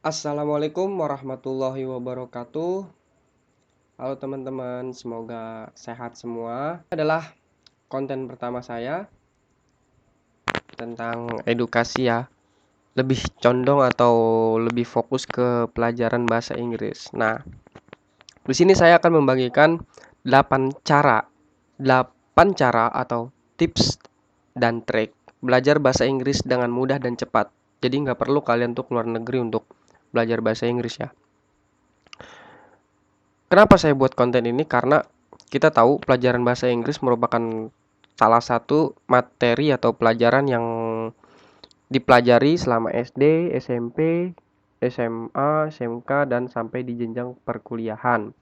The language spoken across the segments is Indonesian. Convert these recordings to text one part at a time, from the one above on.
Assalamualaikum warahmatullahi wabarakatuh. Halo teman-teman, semoga sehat semua. Adalah konten pertama saya tentang edukasi ya. Lebih condong atau lebih fokus ke pelajaran bahasa Inggris. Nah, di sini saya akan membagikan 8 cara atau tips dan trik belajar bahasa Inggris dengan mudah dan cepat. Jadi nggak perlu kalian tuh keluar negeri untuk belajar bahasa Inggris ya. Kenapa saya buat konten ini? Karena kita tahu pelajaran bahasa Inggris merupakan salah satu materi atau pelajaran yang dipelajari selama SD, SMP, SMA, SMK, dan sampai di jenjang perkuliahan.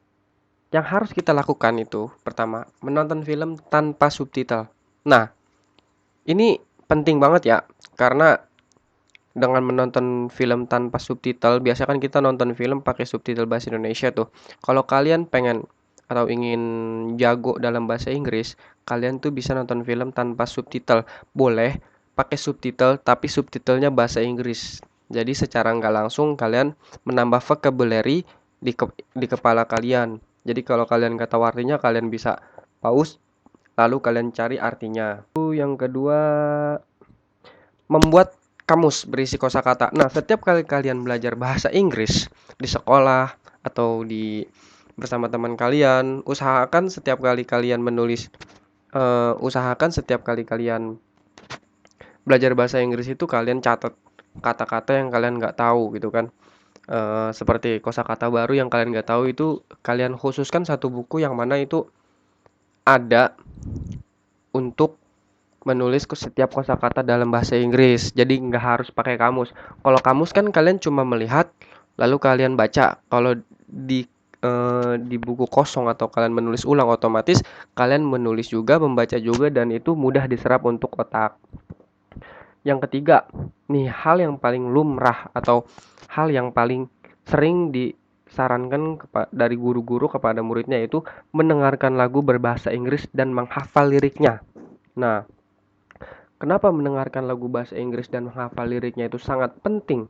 Yang harus kita lakukan itu, pertama, menonton film tanpa subtitle. Nah, ini penting banget ya, karena dengan menonton film tanpa subtitle, biasa kan kita nonton film pakai subtitle bahasa Indonesia tuh. Kalau kalian pengen atau ingin jago dalam bahasa Inggris, kalian tuh bisa nonton film tanpa subtitle. Boleh pakai subtitle, tapi subtitlenya bahasa Inggris. Jadi secara nggak langsung kalian menambah vocabulary di kepala kalian. Jadi kalau kalian nggak tahu artinya, kalian bisa pause, lalu kalian cari artinya. Yang kedua, membuat kamus berisi kosakata. Nah, setiap kali kalian belajar bahasa Inggris di sekolah atau bersama teman kalian, usahakan setiap kali kalian belajar bahasa Inggris itu kalian catat kata-kata yang kalian nggak tahu gitu kan. Seperti kosakata baru yang kalian nggak tahu itu kalian khususkan satu buku yang mana itu ada untuk menulis setiap kosakata dalam bahasa Inggris. Jadi nggak harus pakai kamus. Kalau kamus kan kalian cuma melihat lalu kalian baca. Kalau di buku kosong atau kalian menulis ulang, otomatis kalian menulis juga, membaca juga, dan itu mudah diserap untuk otak. Yang ketiga, nih hal yang paling lumrah atau hal yang paling sering disarankan dari guru-guru kepada muridnya, yaitu mendengarkan lagu berbahasa Inggris dan menghafal liriknya. Nah, kenapa mendengarkan lagu bahasa Inggris dan menghafal liriknya itu sangat penting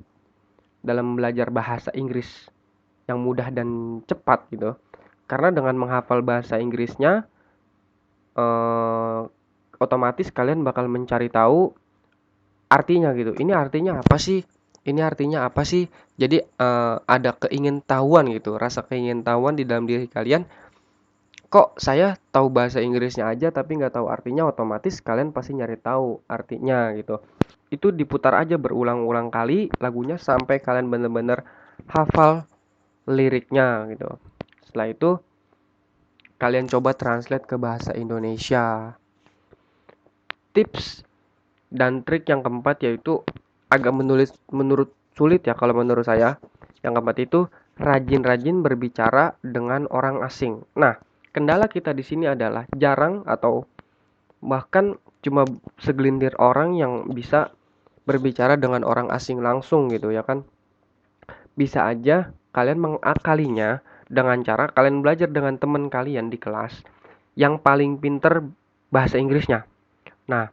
dalam belajar bahasa Inggris yang mudah dan cepat gitu? Karena dengan menghafal bahasa Inggrisnya, eh, otomatis kalian bakal mencari tahu artinya gitu. Ini artinya apa sih? Ini artinya apa sih? Jadi ada keingintahuan gitu, rasa keingintahuan di dalam diri kalian. Kok saya tahu bahasa Inggrisnya aja tapi nggak tahu artinya, otomatis kalian pasti nyari tahu artinya gitu. Itu diputar aja berulang-ulang kali lagunya sampai kalian bener-bener hafal liriknya gitu. Setelah itu kalian coba translate ke bahasa Indonesia. Tips dan trik yang keempat yaitu agak menurut sulit ya kalau menurut saya. Yang keempat itu rajin-rajin berbicara dengan orang asing. Nah, kendala kita di sini adalah jarang atau bahkan cuma segelintir orang yang bisa berbicara dengan orang asing langsung gitu ya kan. Bisa aja kalian mengakalinya dengan cara kalian belajar dengan teman kalian di kelas yang paling pinter bahasa Inggrisnya. Nah,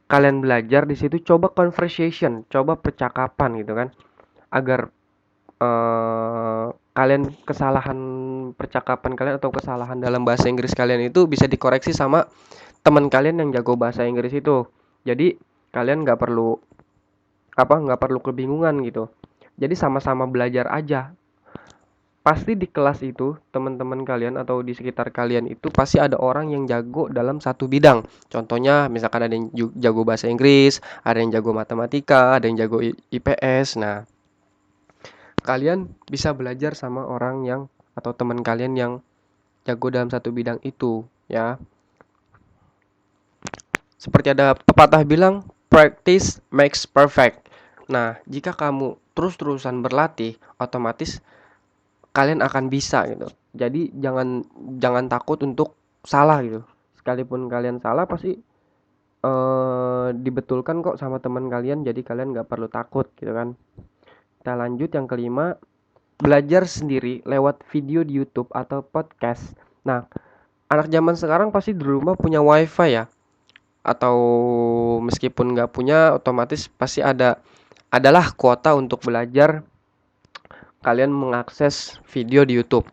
kalian belajar di situ, coba conversation, coba percakapan gitu kan, agar kalian kesalahan percakapan kalian atau kesalahan dalam bahasa Inggris kalian itu bisa dikoreksi sama teman kalian yang jago bahasa Inggris itu. Jadi kalian nggak perlu kebingungan gitu. Jadi sama-sama belajar aja. Pasti di kelas itu teman-teman kalian atau di sekitar kalian itu pasti ada orang yang jago dalam satu bidang. Contohnya misalkan ada yang jago bahasa Inggris, ada yang jago matematika, ada yang jago IPS. Nah, kalian bisa belajar sama orang yang atau teman kalian yang jago dalam satu bidang itu ya. Seperti ada pepatah bilang, practice makes perfect. Nah, jika kamu terus-terusan berlatih, otomatis kalian akan bisa gitu. Jadi jangan jangan takut untuk salah gitu. Sekalipun kalian salah pasti dibetulkan kok sama teman kalian. Jadi kalian nggak perlu takut gitu kan. Kita lanjut yang kelima, belajar sendiri lewat video di YouTube atau podcast. Nah, anak zaman sekarang pasti di rumah punya wifi ya. Atau meskipun nggak punya, otomatis pasti adalah kuota untuk belajar kalian mengakses video di YouTube.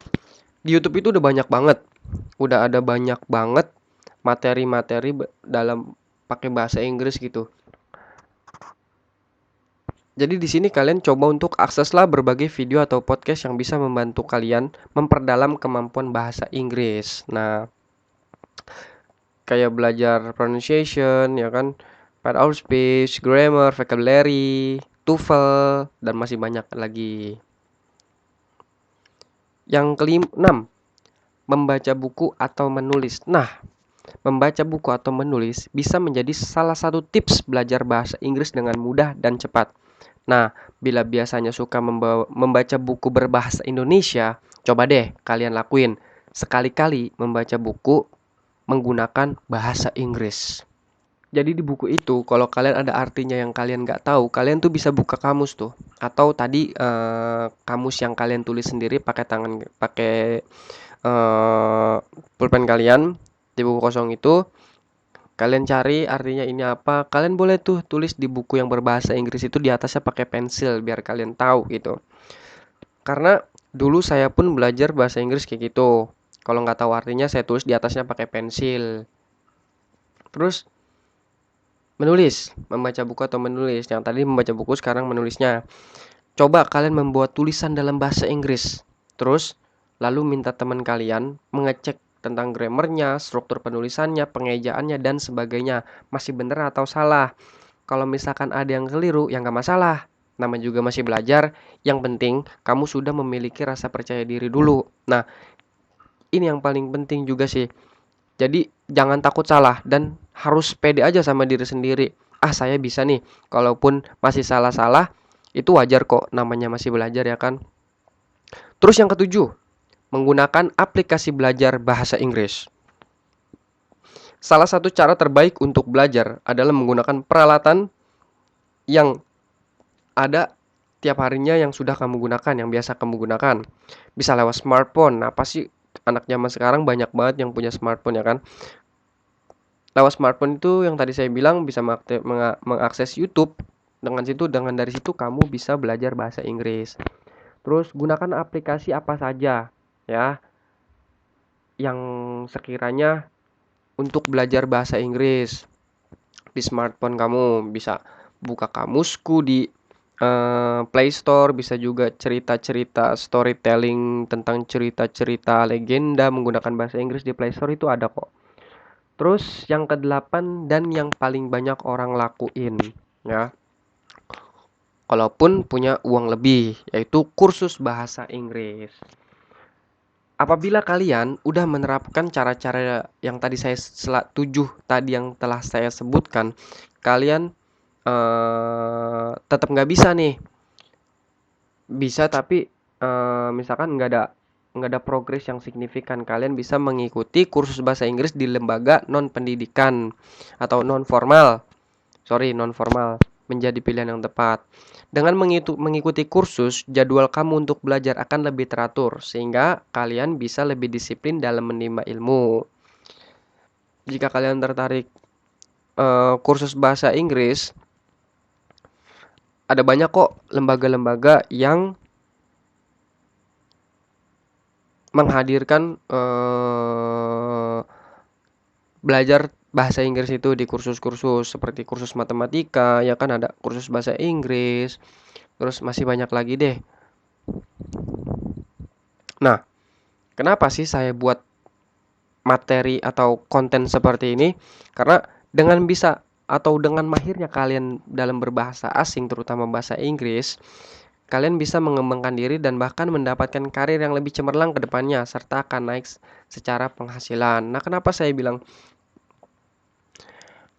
Di YouTube itu udah banyak banget. Udah ada banyak banget materi-materi dalam pakai bahasa Inggris gitu. Jadi di sini kalian coba untuk akseslah berbagai video atau podcast yang bisa membantu kalian memperdalam kemampuan bahasa Inggris. Nah, kayak belajar pronunciation, ya kan, part of speech, grammar, vocabulary, TOEFL, dan masih banyak lagi. Yang kelima, membaca buku atau menulis. Nah, membaca buku atau menulis bisa menjadi salah satu tips belajar bahasa Inggris dengan mudah dan cepat. Nah, bila biasanya suka membaca buku berbahasa Indonesia, coba deh kalian lakuin sekali-kali membaca buku menggunakan bahasa Inggris. Jadi di buku itu, kalau kalian ada artinya yang kalian nggak tahu, kalian tuh bisa buka kamus tuh. Atau tadi kamus yang kalian tulis sendiri pakai tangan, pakai pulpen kalian di buku kosong itu. Kalian cari artinya ini apa. Kalian boleh tuh tulis di buku yang berbahasa Inggris itu di atasnya pakai pensil biar kalian tahu gitu. Karena dulu saya pun belajar bahasa Inggris kayak gitu. Kalau nggak tahu artinya saya tulis di atasnya pakai pensil. Terus menulis, membaca buku atau menulis. Yang tadi membaca buku, sekarang menulisnya. Coba kalian membuat tulisan dalam bahasa Inggris. Terus lalu minta teman kalian mengecek tentang grammarnya, struktur penulisannya, pengejaannya, dan sebagainya. Masih benar atau salah. Kalau misalkan ada yang keliru, ya nggak masalah. Nama juga masih belajar. Yang penting, kamu sudah memiliki rasa percaya diri dulu. Nah, ini yang paling penting juga sih. Jadi, jangan takut salah dan harus pede aja sama diri sendiri. Ah, saya bisa nih. Kalaupun masih salah-salah, itu wajar kok. Namanya masih belajar ya kan. Terus yang ketujuh, menggunakan aplikasi belajar bahasa Inggris. Salah satu cara terbaik untuk belajar adalah menggunakan peralatan yang ada tiap harinya yang sudah kamu gunakan, yang biasa kamu gunakan. Bisa lewat smartphone. Apa sih anak zaman sekarang banyak banget yang punya smartphone ya kan? Lewat smartphone itu yang tadi saya bilang bisa mengakses YouTube. Dengan dari situ kamu bisa belajar bahasa Inggris. Terus gunakan aplikasi apa saja ya yang sekiranya untuk belajar bahasa Inggris. Di smartphone kamu bisa buka kamusku di Play Store, bisa juga cerita-cerita storytelling tentang cerita-cerita legenda menggunakan bahasa Inggris di Play Store itu ada kok. Terus yang kedelapan dan yang paling banyak orang lakuin ya, kalaupun punya uang lebih, yaitu kursus bahasa Inggris. Apabila kalian udah menerapkan cara-cara yang tadi saya 7 tadi yang telah saya sebutkan, kalian tetap nggak bisa nih. Bisa tapi misalkan nggak ada progres yang signifikan, kalian bisa mengikuti kursus bahasa Inggris di lembaga non pendidikan atau non formal. Non formal menjadi pilihan yang tepat. Dengan mengikuti kursus, jadwal kamu untuk belajar akan lebih teratur sehingga kalian bisa lebih disiplin dalam menimba ilmu. Jika kalian tertarik kursus bahasa Inggris, ada banyak kok lembaga-lembaga yang menghadirkan belajar bahasa Inggris itu di kursus-kursus seperti kursus matematika, ya kan ada kursus bahasa Inggris, terus masih banyak lagi deh. Nah, kenapa sih saya buat materi atau konten seperti ini? Karena dengan bisa atau dengan mahirnya kalian dalam berbahasa asing, terutama bahasa Inggris, kalian bisa mengembangkan diri dan bahkan mendapatkan karir yang lebih cemerlang ke depannya, serta akan naik secara penghasilan. Nah, kenapa saya bilang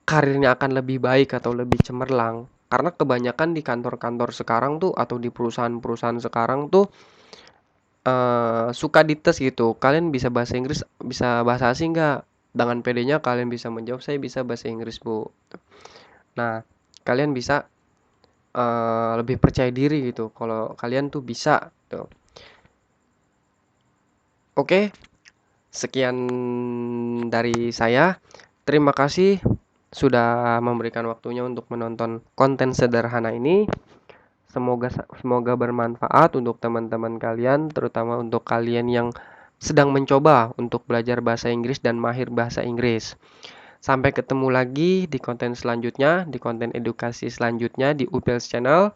karirnya akan lebih baik atau lebih cemerlang? Karena kebanyakan di kantor-kantor sekarang tuh atau di perusahaan-perusahaan sekarang tuh suka dites gitu. Kalian bisa bahasa Inggris, bisa bahasa asing nggak? Dengan pedenya kalian bisa menjawab, saya bisa bahasa Inggris, Bu. Nah, kalian bisa lebih percaya diri gitu kalau kalian tuh bisa tuh. Oke, sekian dari saya. Terima kasih sudah memberikan waktunya untuk menonton konten sederhana ini. Semoga bermanfaat untuk teman-teman kalian, terutama untuk kalian yang sedang mencoba untuk belajar bahasa Inggris dan mahir bahasa Inggris. Sampai ketemu lagi di konten selanjutnya, di konten edukasi selanjutnya di Upils Channel.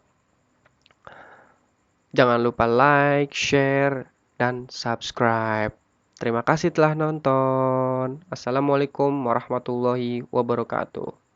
Jangan lupa like, share, dan subscribe. Terima kasih telah nonton. Assalamualaikum warahmatullahi wabarakatuh.